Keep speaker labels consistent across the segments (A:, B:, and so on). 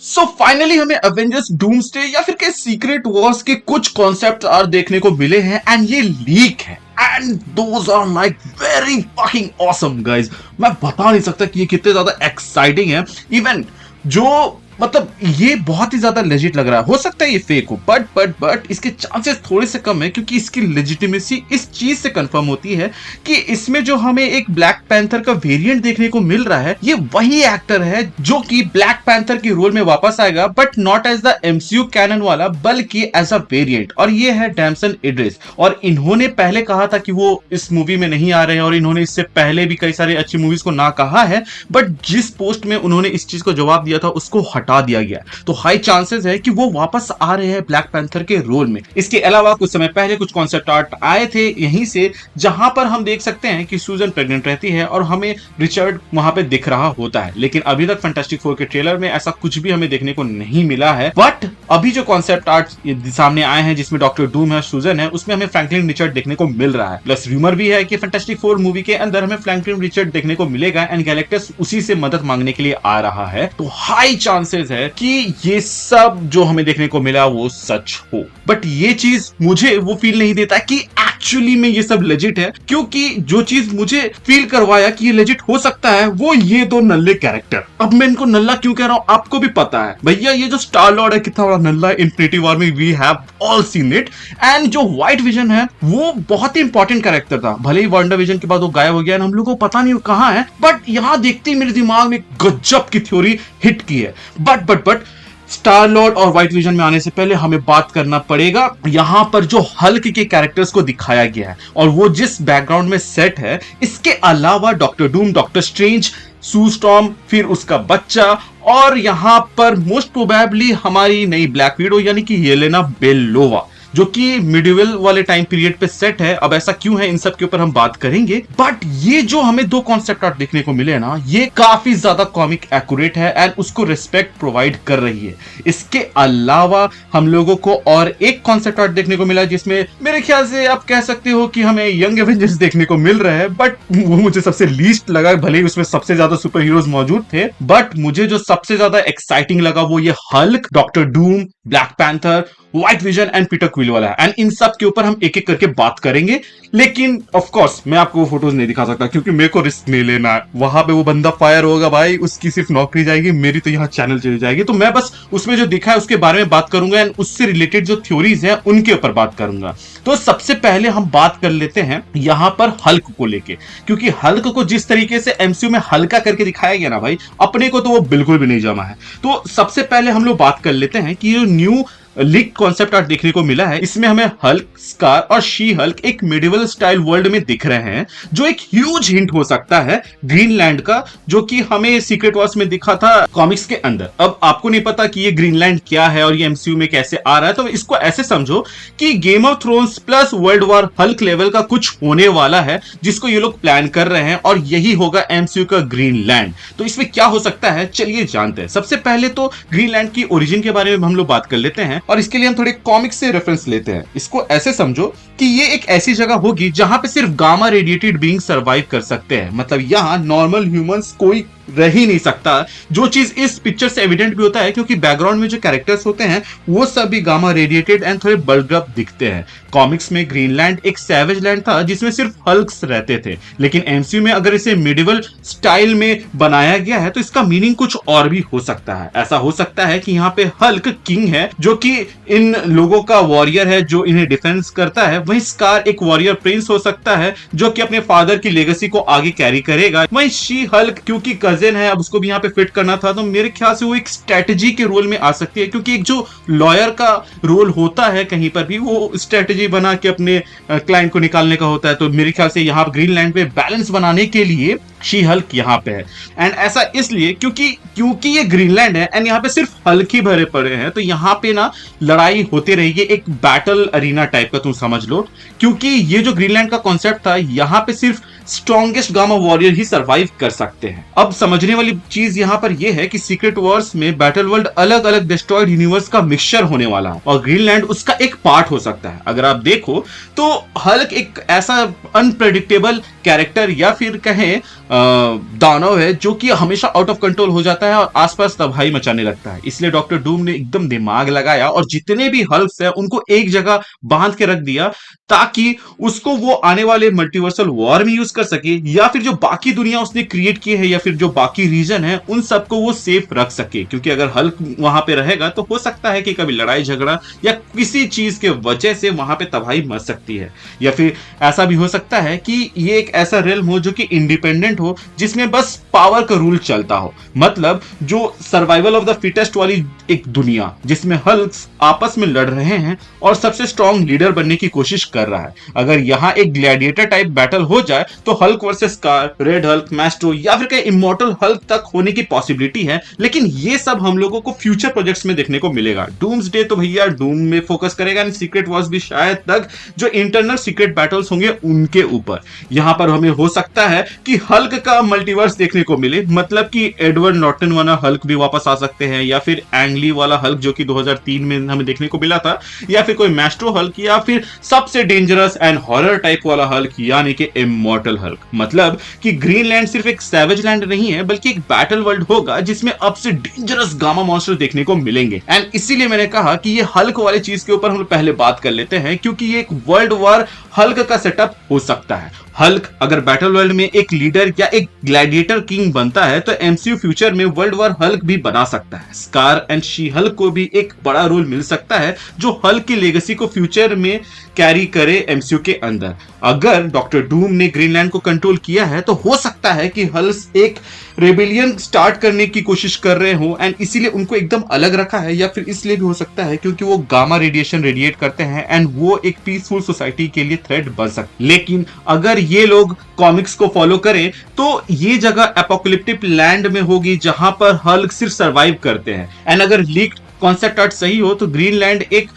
A: So finally हमें Avengers doomsday या फिर के सीक्रेट वॉर्स के कुछ कॉन्सेप्ट आर्ट देखने को मिले हैं एंड ये लीक है and those are like very fucking awesome guys. मैं बता नहीं सकता कि ये कितने ज्यादा एक्साइटिंग है। इवन जो मतलब ये बहुत ही ज्यादा लेजिट लग रहा है। हो सकता है ये फेक हो बट इसके चांसेस थोड़े से कम है क्योंकि इसकी लेजिटिमेसी इस चीज से कंफर्म होती है कि इसमें जो हमें एक ब्लैक पैंथर का वेरिएंट देखने को मिल रहा है ये वही एक्टर है जो कि ब्लैक पैंथर के रोल में वापस आएगा, but not as the MCU canon वाला बल्कि एज अ वेरिएंट, और ये है डैमसन इड्रिस। और इन्होंने पहले कहा था कि वो इस मूवी में नहीं आ रहे हैं और इन्होंने इससे पहले भी कई सारी अच्छी मूवीज को ना कहा है, बट जिस पोस्ट में उन्होंने इस चीज को जवाब दिया था उसको हटा दिया गया। तो हाई चांसेस है कि वो वापस आ रहे हैं ब्लैक पैंथर के रोल में। इसके अलावा कुछ समय पहले कुछ कॉन्सेप्ट आर्ट आए थे यहीं से जहां पर हम देख सकते हैं कि सूजन प्रेग्नेंट रहती है और हमें रिचर्ड वहां पे दिख रहा होता है, लेकिन अभी तक फैंटास्टिक फोर के ट्रेलर में ऐसा कुछ भी हमें देखने को नहीं मिला है। बट अभी जो कॉन्सेप्ट आर्ट सामने आए हैं जिसमें डॉक्टर डूम है, सूजन है, उसमें हमें फ्रैंकलिन रिचर्ड देखने को मिल रहा है। प्लस रूमर भी है कि फैंटास्टिक फोर मूवी के अंदर हमें फ्रैंकलिन रिचर्ड देखने को मिलेगा एंड गैलेक्टस उसी से मदद मांगने के लिए आ रहा है। तो हाई चांसेस है कि ये सब जो हमें देखने को मिला वो सच हो, बट ये चीज मुझे वो फील नहीं देता कि एक्चुअली में ये सब लेजिट है, क्योंकि जो चीज मुझे फील करवाया कि ये लेजिट हो सकता है वो ये दो नल्ले कैरेक्टर। अब मैं इनको नल्ला क्यों कह रहा हूं आपको भी पता है भैया, ये जो स्टार लॉर्ड है कितना बड़ा नल्ला है। इन्फिनिटी वॉर में we have all seen it. And जो व्हाइट विजन है वो बहुत ही इंपॉर्टेंट कैरेक्टर था, भले ही वंडर विजन के बाद वो गायब हो गया हम लोगों को पता नहीं कहां है, बट यहां देखते ही मेरे दिमाग में गजब की थ्योरी हिट की है। बट स्टार लॉर्ड और व्हाइट विजन में आने से पहले हमें बात करना पड़ेगा यहां पर जो हल्क के कैरेक्टर्स को दिखाया गया है और वो जिस बैकग्राउंड में सेट है। इसके अलावा डॉक्टर डूम, डॉक्टर स्ट्रेंज, सू स्टॉर्म, फिर उसका बच्चा, और यहां पर मोस्ट प्रोबेबली हमारी नई ब्लैक विडो यानी कि येलेना बेलोवा, जो कि मिडिवल वाले टाइम पीरियड पे सेट है। अब ऐसा क्यों है इन सब के ऊपर हम बात करेंगे, बट ये जो हमें दो कॉन्सेप्ट आर्ट देखने को मिले ना ये काफी ज्यादा कॉमिक एक्यूरेट है एंड उसको रिस्पेक्ट प्रोवाइड कर रही है। इसके अलावा हम लोगों को और एक कॉन्सेप्ट आर्ट देखने को मिला जिसमें मेरे ख्याल से आप कह सकते हो कि हमें यंग एवेंजर्स देखने को मिल रहा है, बट वो मुझे सबसे लीस्ट लगा। भले ही उसमें सबसे ज्यादा सुपर हीरोज मौजूद थे, बट मुझे जो सबसे ज्यादा एक्साइटिंग लगा वो ये Hulk, doctor Doom, black panther, white vision and Peter quill वाला है। एंड इन सब के ऊपर हम एक एक करके बात करेंगे, लेकिन ऑफ कोर्स मैं आपको वो फोटोज नहीं दिखा सकता क्योंकि मेरे को रिस्क नहीं लेना है। वहां पे वो बंदा फायर होगा भाई, उसकी सिर्फ नौकरी जाएगी, मेरी तो यहाँ चैनल चली जाएगी। तो मैं बस उसमें जो दिखा है उसके बारे में बात करूंगा एंड उससे रिलेटेड जो थ्योरीज हैं उनके ऊपर बात करूंगा। तो सबसे पहले हम बात कर लेते हैं यहां पर हल्क को लेके, क्योंकि हल्क को जिस तरीके से एमसीयू में हल्का करके दिखाया गया ना भाई, अपने को तो वो बिल्कुल भी नहीं जमा है। तो सबसे पहले हम लोग बात कर लेते हैं कि जो न्यू लीक कॉन्सेप्ट आर्ट देखने को मिला है इसमें हमें हल्क, स्कार और शी हल्क एक मिडिवल स्टाइल वर्ल्ड में दिख रहे हैं, जो एक ह्यूज हिंट हो सकता है ग्रीनलैंड का, जो कि हमें सीक्रेट वॉर्स में दिखा था कॉमिक्स के अंदर। अब आपको नहीं पता कि ये ग्रीनलैंड क्या है और ये एमसीयू में कैसे आ रहा है, तो इसको ऐसे समझो कि game of thrones plus world war Hulk level का कुछ होने वाला है जिसको ये लोग प्लान कर रहे हैं और यही होगा एमसीयू का ग्रीनलैंड। तो इसमें क्या हो सकता है चलिए जानते हैं। सबसे पहले तो ग्रीनलैंड की ओरिजिन के बारे में हम लोग बात कर लेते हैं और इसके लिए हम थोड़े कॉमिक्स से रेफरेंस लेते हैं। इसको ऐसे समझो कि ये एक ऐसी जगह होगी जहां पे सिर्फ गामा रेडिएटेड बीइंग सरवाइव कर सकते हैं। मतलब यहां नॉर्मल ह्यूमंस कोई रह ही नहीं सकता, जो चीज इस पिक्चर से एविडेंट भी होता है क्योंकि बैकग्राउंड में जो कैरेक्टर्स होते हैं वो सभी गामा रेडिएटेड एंड थोड़े बल्ड अप दिखते हैं। कॉमिक्स में ग्रीनलैंड एक सैवेज लैंड था जिसमें सिर्फ हल्क्स रहते थे, लेकिन एमसीयू में अगर इसे मिडिवल स्टाइल में बनाया गया है तो इसका मीनिंग कुछ और भी हो सकता है। ऐसा हो सकता है कि यहाँ पे हल्क किंग है जो कि इन लोगों का वॉरियर है जो इन्हें डिफेंस करता है, वहीं स्कार एक वॉरियर प्रिंस हो सकता है जो कि अपने फादर की लेगेसी को आगे कैरी करेगा, वहीं शी हल्क क्योंकि कजिन है अब उसको भी यहाँ पे फिट करना था, तो मेरे ख्याल से वो एक स्ट्रेटजी के रोल में आ सकती है, क्योंकि एक जो लॉयर का रोल होता है कहीं पर भी वो स्ट्रेटजी बना के अपने क्लाइंट को निकालने का होता है। तो मेरे ख्याल से यहाँ ग्रीनलैंड पे बैलेंस बनाने के लिए शी हल्क यहाँ पे है। एंड ऐसा इसलिए क्योंकि ये ग्रीनलैंड है एंड यहाँ पे सिर्फ हल्क ही भरे पड़े हैं, तो यहाँ पे ना लड़ाई होती रहेगी, एक बैटल अरीना टाइप का तुम समझ लो, क्योंकि ये जो ग्रीनलैंड का कॉन्सेप्ट था यहाँ पे सिर्फ स्ट्रॉन्गेस्ट गामा वॉरियर ही सरवाइव कर सकते हैं। अब समझने वाली चीज यहाँ पर यह है कि सीक्रेट वॉर्स में बैटल वर्ल्ड अलग अलग डिस्ट्रॉयड यूनिवर्स का मिक्सचर होने वाला है और ग्रीनलैंड उसका एक पार्ट हो सकता है। अगर आप देखो तो हल्क एक ऐसा अनप्रेडिक्टेबल कैरेक्टर या फिर कहें दानव है जो कि हमेशा आउट ऑफ कंट्रोल हो जाता है और आसपास तबाही मचाने लगता है। इसलिए डॉक्टर डूम ने एकदम दिमाग लगाया और जितने भी हल्क्स है उनको एक जगह बांध के रख दिया, ताकि उसको वो आने वाले मल्टीवर्सल वॉर में यूज कर सके, या फिर जो बाकी दुनिया उसने क्रिएट की है या फिर जो बाकी रीजन है उन सबको वो सेफ रख सके। क्योंकि अगर हल्क वहां पे रहेगा तो हो सकता है कि कभी लड़ाई झगड़ा या किसी चीज के वजह से वहां पे तबाही मच सकती है, या फिर ऐसा भी हो सकता है कि ये एक ऐसा रेल्म हो जो कि इंडिपेंडेंट हो, जिसमें बस पावर का रूल चलता हो। मतलब जो सर्वाइवल ऑफ द फिटेस्ट वाली एक दुनिया जिसमें हल्क्स आपस में लड़ रहे हैं और सबसे स्ट्रॉन्ग लीडर बनने की कोशिश कर रहा है। अगर यहां एक ग्लैडिएटर टाइप बैटल हो जाए तो Hulk versus car, red Hulk, Maestro या फिर कई इमॉर्टल हल्क तक होने की पॉसिबिलिटी है। लेकिन ये सब हम लोगों को फ्यूचर प्रोजेक्ट्स में देखने को मिलेगा। डूम्सडे तो भैया डूम में फोकस करेगा, एंड सीक्रेट वॉर्स भी शायद तक जो इंटरनल सीक्रेट बैटल्स होंगे उनके ऊपर। यहां पर हमें हो सकता है कि हल्क का मल्टीवर्स देखने को मिले, मतलब कि एडवर्ड नॉर्टन वाला हल्क भी वापस आ सकते हैं, या फिर एंग ली वाला हल्क जो कि 2003 में हमें देखने को मिला था, या फिर कोई मैस्ट्रो हल्क, या फिर सबसे डेंजरस एंड हॉरर टाइप वाला हल्क यानी कि इमॉर्टल हल्क। मतलब कि ग्रीनलैंड सिर्फ एक सैवेज लैंड नहीं है बल्कि एक बैटल वर्ल्ड होगा जिसमें अब से डेंजरस गामा मॉन्स्टर देखने को मिलेंगे। एंड इसीलिए मैंने कहा कि ये हल्क वाली चीज के ऊपर हम पहले बात कर लेते हैं, क्योंकि ये एक वर्ल्ड वॉर हल्क का सेटअप हो सकता है। हल्क अगर बैटल वर्ल्ड में एक लीडर या एक ग्लैडिएटर किंग बनता है तो एमसीयू फ्यूचर में वर्ल्ड वॉर हल्क भी बना सकता है। स्कार एंड शी हल्क को भी एक बड़ा रोल मिल सकता है जो हल्क की लेगेसी को फ्यूचर में कैरी करे एमसीयू के अंदर। अगर डॉक्टर डूम ने ग्रीनलैंड को कंट्रोल किया है तो हो सकता है कि हल्क एक रेबेलियन स्टार्ट करने की कोशिश कर रहे हो, एंड इसीलिए उनको एकदम अलग रखा है, या फिर इसलिए भी हो सकता है क्योंकि वो गामा रेडिएशन रेडिएट करते हैं एंड वो एक पीसफुल सोसाइटी के लिए थ्रेट बन सकते। लेकिन अगर ये लोग कॉमिक्स को फॉलो करें तो ये जगह एपोकलिप्टिक लैंड में होगी जहां पर हल्क सिर्फ सर्वाइव करते हैं। एंड अगर लीक कॉन्सेप्ट आर्ट सही हो तो ग्रीनलैंड एक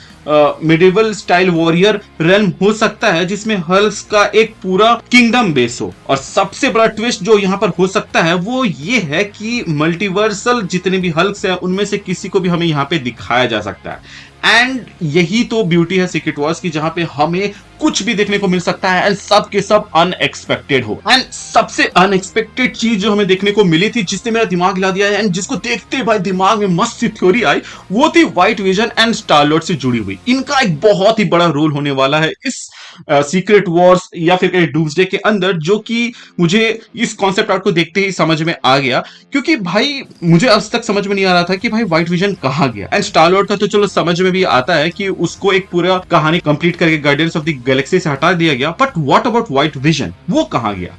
A: मिडिवल स्टाइल वॉरियर रेल्म हो सकता है जिसमें हल्क्स का एक पूरा किंगडम बेस हो। और सबसे बड़ा ट्विस्ट जो यहां पर हो सकता है वो ये है कि मल्टीवर्सल जितने भी हल्क्स हैं उनमें से किसी को भी हमें यहां पे दिखाया जा सकता है। एंड यही तो ब्यूटी है सीक्रेट वॉर्स की, जहां पे हमें कुछ भी देखने को मिल सकता है एंड सब के सब अनएक्सपेक्टेड हो। एंड सबसे अनएक्सपेक्टेड चीज जो हमें देखने को मिली थी जिसने मेरा दिमाग हिला दिया एंड जिसको देखते भाई दिमाग में मस्त सी थ्योरी आई, वो थी white vision and star Lord से जुड़ी हुई। इनका एक बहुत ही बड़ा रोल होने वाला है इस सीक्रेट वॉर्स या फिर डूम्सडे के अंदर, जो कि मुझे इस कॉन्सेप्ट आर्ट को देखते ही समझ में आ गया। क्योंकि भाई मुझे अब तक समझ में नहीं आ रहा था कि भाई व्हाइट विजन कहां गया। एंड स्टार लॉर्ड का तो चलो समझ में भी आता है कि उसको एक पूरा कहानी कंप्लीट करके गार्डियंस ऑफ द गैलेक्सी से हटा दिया गया, but what about white vision, वो कहां गया?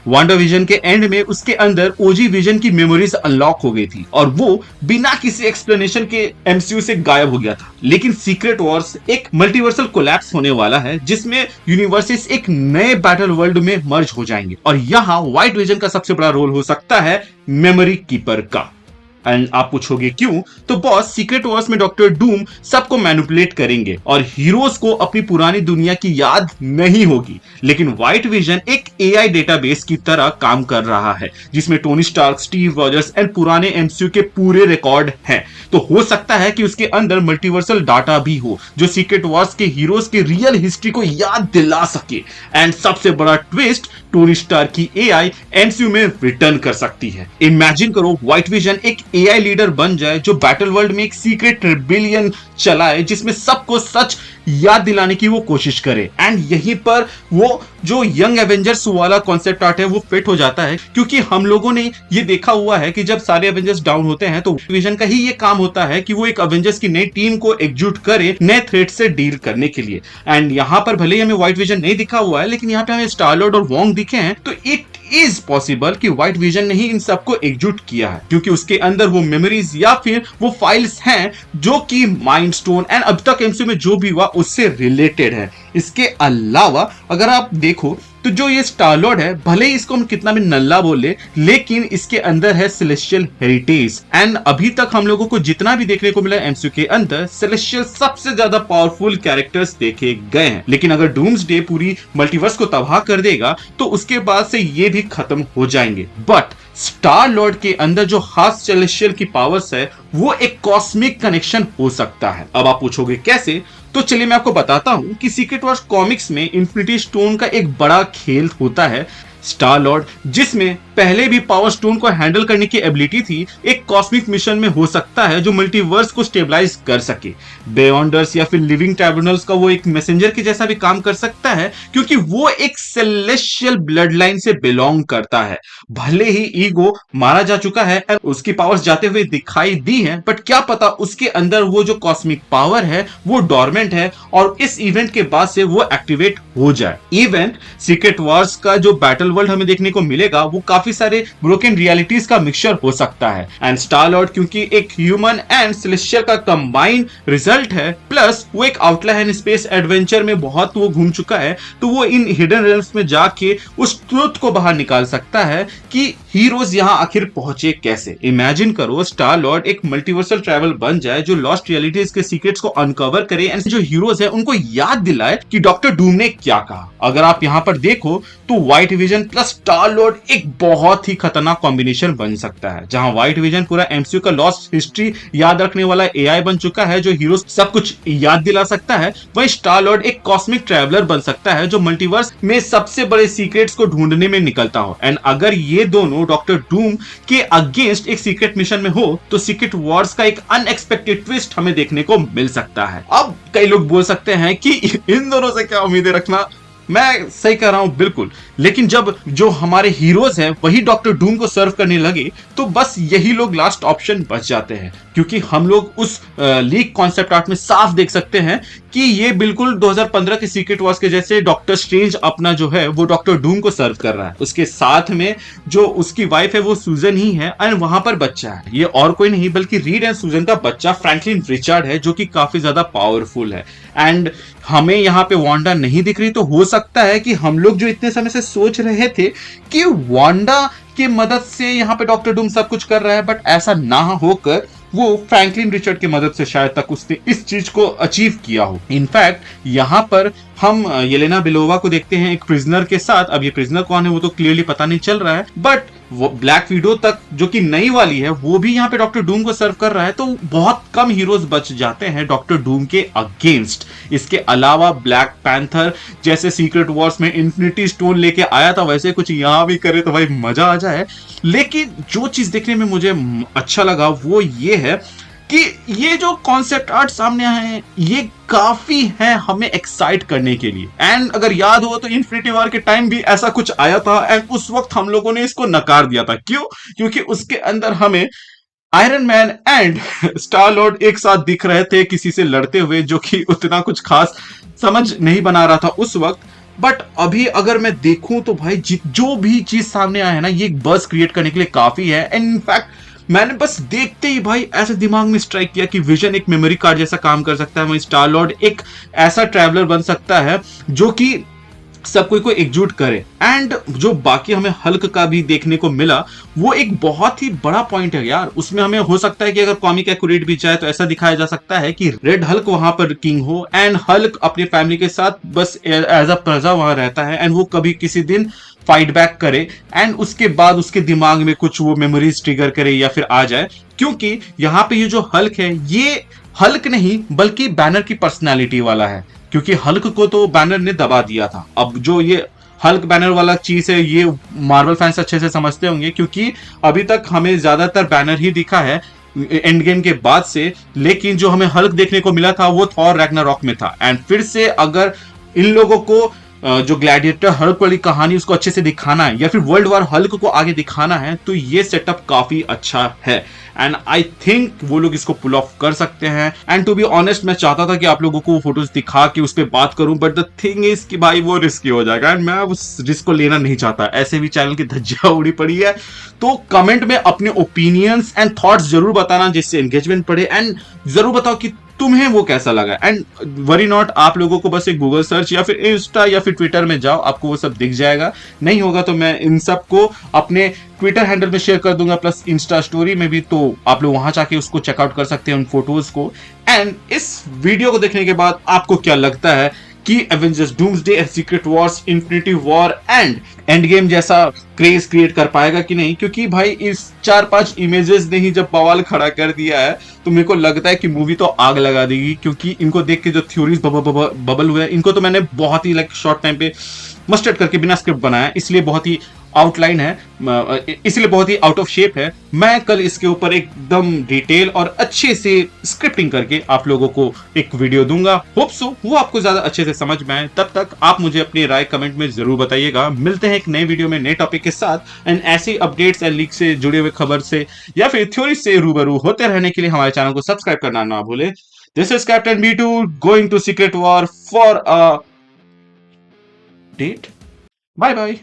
A: वांडा विजन के एंड में उसके अंदर ओजी विजन की मेमोरीज अनलॉक हो गई थी और वो बिना किसी एक्सप्लेनेशन के एमसीयू से गायब हो गया था। लेकिन सीक्रेट वॉर्स एक मल्टीवर्सल कोलैप्स होने वाला है जिसमें यूनिवर्सेस एक नए बैटल वर्ल्ड में मर्ज हो जाएंगे, और यहां व्हाइट विजन का सबसे बड़ा रोल हो सकता है मेमोरी कीपर का। एंड आप पूछोगे क्यों? तो बॉस सीक्रेट वॉर्स में डॉक्टर डूम सबको मैनिपुलेट करेंगे और हीरोज को अपनी पुरानी दुनिया की याद नहीं होगी, लेकिन व्हाइट विजन एक एआई डेटाबेस की तरह काम कर रहा है जिसमें Tony Stark, Steve Rogers and पुराने एमसीयू के पूरे रिकॉर्ड हैं। तो हो सकता है कि उसके अंदर मल्टीवर्सल डाटा भी हो जो सीक्रेट वॉर्स के हीरोज के रियल हिस्ट्री को याद दिला सके। एंड सबसे बड़ा ट्विस्ट, टोनी स्टार्क की एआई एमसीयू में रिटर्न कर सकती है। इमेजिन करो व्हाइट विजन एक एआई लीडर बन जाए जो बैटल वर्ल्ड में एक सीक्रेट रिबेलियन चलाए जिसमें सबको सच याद दिलाने की वो कोशिश करे। एंड यहीं पर वो जो यंग एवेंजर्स वाला कॉन्सेप्ट आर्ट है वो फिट हो जाता है, क्योंकि हम लोगों ने ये देखा हुआ है कि जब सारे एवेंजर्स डाउन होते हैं तो विजन का ही ये काम होता है कि वो एक एवेंजर्स की नई टीम को एकजुट करे नए थ्रेट से डील करने के लिए। एंड यहां पर भले ही हमें व्हाइट विजन नहीं दिखा हुआ है, लेकिन यहां पे हमें स्टार लॉर्ड और वोंग दिखे हैं, तो इट इज पॉसिबल कि व्हाइट विजन ने ही इन सबको एकजुट किया है, क्योंकि उसके अंदर वो मेमोरीज या फिर वो फाइल्स हैं जो कि माइंड स्टोन एंड अब तक एमसीयू में जो भी हुआ उससे रिलेटेड है। इसके अलावा अगर आप देखो तो जो ये स्टार लॉर्ड है, भले ही इसको हम कितना भी नल्ला बोले, लेकिन इसके अंदर है सेलेस्टियल हेरिटेज। एंड अभी तक हम लोगों को जितना भी देखने को मिला एमसीयू के अंदर, सेलेस्टियल सबसे ज्यादा पावरफुल कैरेक्टर्स देखे गए हैं। लेकिन अगर डूम्सडे पूरी मल्टीवर्स को तबाह कर देगा तो उसके बाद से ये भी खत्म हो जाएंगे। बट स्टार लॉर्ड के अंदर जो खास सेलेस्टियल की पावर्स है वो एक कॉस्मिक कनेक्शन हो सकता है। अब आप पूछोगे कैसे? तो चलिए मैं आपको बताता हूं कि सीक्रेट वॉर्स कॉमिक्स में इन्फिनिटी स्टोन का एक बड़ा खेल होता है स्टार लॉर्ड, जिसमें पहले भी पावर स्टोन को हैंडल करने की एबिलिटी थी, एक कॉस्मिक मिशन में हो सकता है जो मल्टीवर्स को स्टेबलाइज कर सके। बियॉन्डर्स या फिर लिविंग ट्राइब्यूनल्स का वो एक मैसेंजर के जैसा भी काम कर सकता है, क्योंकि वो एक सेलेस्टियल ब्लड लाइन से बिलोंग करता है। भले ही ईगो मारा जा चुका है और उसकी पावर्स जाते हुए दिखाई दी है, बट क्या पता उसके अंदर वो जो कॉस्मिक पावर है वो डोरमेंट है और इस इवेंट के बाद से वो एक्टिवेट हो जाए। इवेंट सीक्रेट वॉर्स का जो बैटल वर्ल्ड हमें देखने को मिलेगा वो काफी सारे ब्रोकन रियलिटीज का मिक्सचर हो सकता है। एंड स्टार लॉर्ड क्योंकि एक ह्यूमन एंड सेलेस्टियल का कंबाइंड रिजल्ट है, प्लस वो एक आउटलायर एंड स्पेस एडवेंचर में बहुत वो घूम चुका है, तो वो इन हिडन रेल्म्स में जाके उस ट्रुथ को बाहर निकाल सकता है कि हीरोज यहां आखिर पहुंचे कैसे। इमेजिन करो स्टार लॉर्ड एक मल्टीवर्सल ट्रैवल बन जाए जो लॉस्ट रियलिटीज के सीक्रेट्स को अनकवर करे एंड जो हीरोज है उनको याद दिलाए कि डॉक्टर डूम ने क्या कहा। अगर आप यहां पर देखो तो white vision plus star Lord एक बहुत ही खतरनाक कॉम्बिनेशन बन सकता है, जहां व्हाइट विजन पूरा एमसीयू का लॉस्ट हिस्ट्री याद रखने वाला एआई बन चुका है जो हीरोज सब कुछ याद दिला सकता है, वहीं स्टार लॉर्ड एक कॉस्मिक ट्रैवलर बन सकता है जो मल्टीवर्स में सबसे बड़े सीक्रेट्स को ढूंढने में निकलता हो। एंड अगर ये दोनों डॉक्टर डूम के अगेंस्ट एक सीक्रेट मिशन में हो तो सीक्रेट वॉर्स का एक अनएक्सपेक्टेड ट्विस्ट हमें देखने को मिल सकता है। अब कई लोग बोल सकते हैं कि इन दोनों से क्या उम्मीदें रखना, मैं सही कह रहा हूं बिल्कुल, लेकिन जब जो हमारे हीरोज हैं वही डॉक्टर डूम को सर्व करने लगे तो बस यही लोग लास्ट ऑप्शन बच जाते हैं, क्योंकि हम लोग उस लीक कॉन्सेप्ट आर्ट में साफ देख सकते हैं कि ये बिल्कुल 2015 के सीक्रेट वॉर्स के जैसे डॉक्टर स्ट्रेंज अपना जो है वो डॉक्टर डूम को सर्व कर रहा है, उसके साथ में जो उसकी वाइफ है वो सूजन ही है एंड वहां पर बच्चा है, ये और कोई नहीं बल्कि रीड एंड सूजन का बच्चा फ्रैंकलिन रिचर्ड है जो कि काफी ज्यादा पावरफुल है। एंड हमें यहाँ पे वांडा नहीं दिख रही, तो हो सकता है कि हम लोग जो इतने समय से सोच रहे थे कि वांडा की मदद से यहाँ पे डॉक्टर डूम सब कुछ कर रहा है, बट ऐसा ना होकर वो फ्रैंकलिन रिचर्ड की मदद से शायद तक उसने इस चीज को अचीव किया हो। इनफैक्ट यहाँ पर हम येलेना बेलोवा को देखते हैं एक प्रिजनर के साथ। अब ये प्रिजनर कौन है वो तो क्लियरली पता नहीं चल रहा है, बट वो ब्लैक विडो तक जो कि नई वाली है वो भी यहाँ पे डॉक्टर डूम को सर्व कर रहा है, तो बहुत कम हीरोज बच जाते हैं डॉक्टर डूम के अगेंस्ट। इसके अलावा ब्लैक पैंथर जैसे सीक्रेट वॉर्स में इन्फिनिटी स्टोन लेके आया था, वैसे कुछ यहाँ भी करे तो भाई मजा आ जाए। लेकिन जो चीज देखने में मुझे अच्छा लगा वो ये है कि ये जो कॉन्सेप्ट आर्ट सामने आए हैं ये काफी है हमें एक्साइट करने के लिए। एंड अगर याद हो तो इन्फिनिटी वॉर के टाइम भी ऐसा कुछ आया था एंड उस वक्त हम लोगों ने इसको नकार दिया था। क्यों? क्योंकि उसके अंदर हमें iron man and star Lord एक साथ दिख रहे थे किसी से लड़ते हुए, जो कि उतना कुछ खास समझ नहीं बना रहा था उस वक्त। बट अभी अगर मैं देखूं तो भाई जो भी चीज सामने आया है ना ये एक बज़ क्रिएट करने के लिए काफी है। एंड इनफैक्ट मैंने बस देखते ही भाई ऐसे दिमाग में स्ट्राइक किया कि विजन एक मेमोरी कार्ड जैसा काम कर सकता है, वहीं स्टार लॉर्ड एक ऐसा ट्रैवलर बन सकता है जो कि सब कोई को एकजुट करे। एंड जो बाकी हमें हल्क का भी देखने को मिला वो एक बहुत ही बड़ा पॉइंट है यार। उसमें हमें हो सकता है कि अगर कॉमिक एक्यूरेट भी जाए तो ऐसा दिखाया जा सकता है कि रेड हल्क वहां पर किंग हो एंड हल्क अपनी फैमिली के साथ बस एज अ प्रजा वहां रहता है एंड वो कभी किसी दिन फाइट बैक करे एंड उसके बाद उसके दिमाग में कुछ वो मेमोरीज ट्रिगर करे या फिर आ जाए। क्योंकि यहाँ पे ये जो हल्क है ये हल्क नहीं बल्कि बैनर की पर्सनैलिटी वाला है, क्योंकि हल्क को तो बैनर ने दबा दिया था। अब जो ये हल्क बैनर वाला चीज है ये मार्वल फैंस अच्छे से समझते होंगे, क्योंकि अभी तक हमें ज्यादातर बैनर ही दिखा है एंड गेम के बाद से, लेकिन जो हमें हल्क देखने को मिला था वो थॉर रैग्नारॉक में था। एंड फिर से अगर इन लोगों को जो ग्लैडिएटर हल्क वाली कहानी उसको अच्छे से दिखाना है या फिर वर्ल्ड वॉर हल्क को आगे दिखाना है तो ये सेटअप काफी अच्छा है एंड आई थिंक वो लोग इसको पुल ऑफ कर सकते हैं। एंड टू बी ऑनेस्ट मैं चाहता था कि आप लोगों को वो फोटोज दिखा के उस पर बात करूं, बट द थिंग इज कि भाई वो रिस्की हो जाएगा एंड मैं उस रिस्क को लेना नहीं चाहता। ऐसे भी चैनल की धज्जियां उड़ी पड़ी है, तो कमेंट में अपने ओपिनियंस एंड थॉट्स जरूर बताना जिससे एंगेजमेंट बढ़े एंड जरूर बताओ कि तुम्हें वो कैसा लगा। एंड वरी नॉट, आप लोगों को बस एक गूगल सर्च या फिर इंस्टा या फिर ट्विटर में जाओ, आपको वो सब दिख जाएगा। नहीं होगा तो मैं इन सब को अपने ट्विटर हैंडल में शेयर कर दूंगा प्लस इंस्टा स्टोरी में भी, तो आप लोग वहां जाके उसको चेकआउट कर सकते हैं उन फोटोज को। एंड इस वीडियो को देखने के बाद आपको क्या लगता है कि Avengers doomsday and secret Wars infinity war and end game जैसा क्रेज क्रिएट कर पाएगा कि नहीं? क्योंकि भाई इस 4-5 इमेजेस ने ही जब बवाल खड़ा कर दिया है तो मेरे को लगता है कि मूवी तो आग लगा देगी। क्योंकि इनको देख के जो थ्योरीज बबल हुए हैं इनको तो मैंने बहुत ही शॉर्ट टाइम पे मस्टर्ड करके बिना स्क्रिप्ट बनाया, इसलिए बहुत ही आउटलाइन है, इसलिए बहुत ही आउट ऑफ शेप है। मैं कल इसके ऊपर एकदम डिटेल और अच्छे से स्क्रिप्टिंग करके आप लोगों को एक वीडियो दूंगा। होप सो वो आपको ज्यादा अच्छे से समझ में आए। तब तक आप मुझे अपनी राय कमेंट में जरूर बताइएगा। मिलते हैं एक नए वीडियो में नए टॉपिक के साथ। एंड ऐसी अपडेट्स एंड लीक से जुड़े हुए खबर से या फिर थ्योरी से रूबरू होते रहने के लिए हमारे चैनल को सब्सक्राइब करना ना भूले। This is captain B2 going to secret war for a date. Bye bye.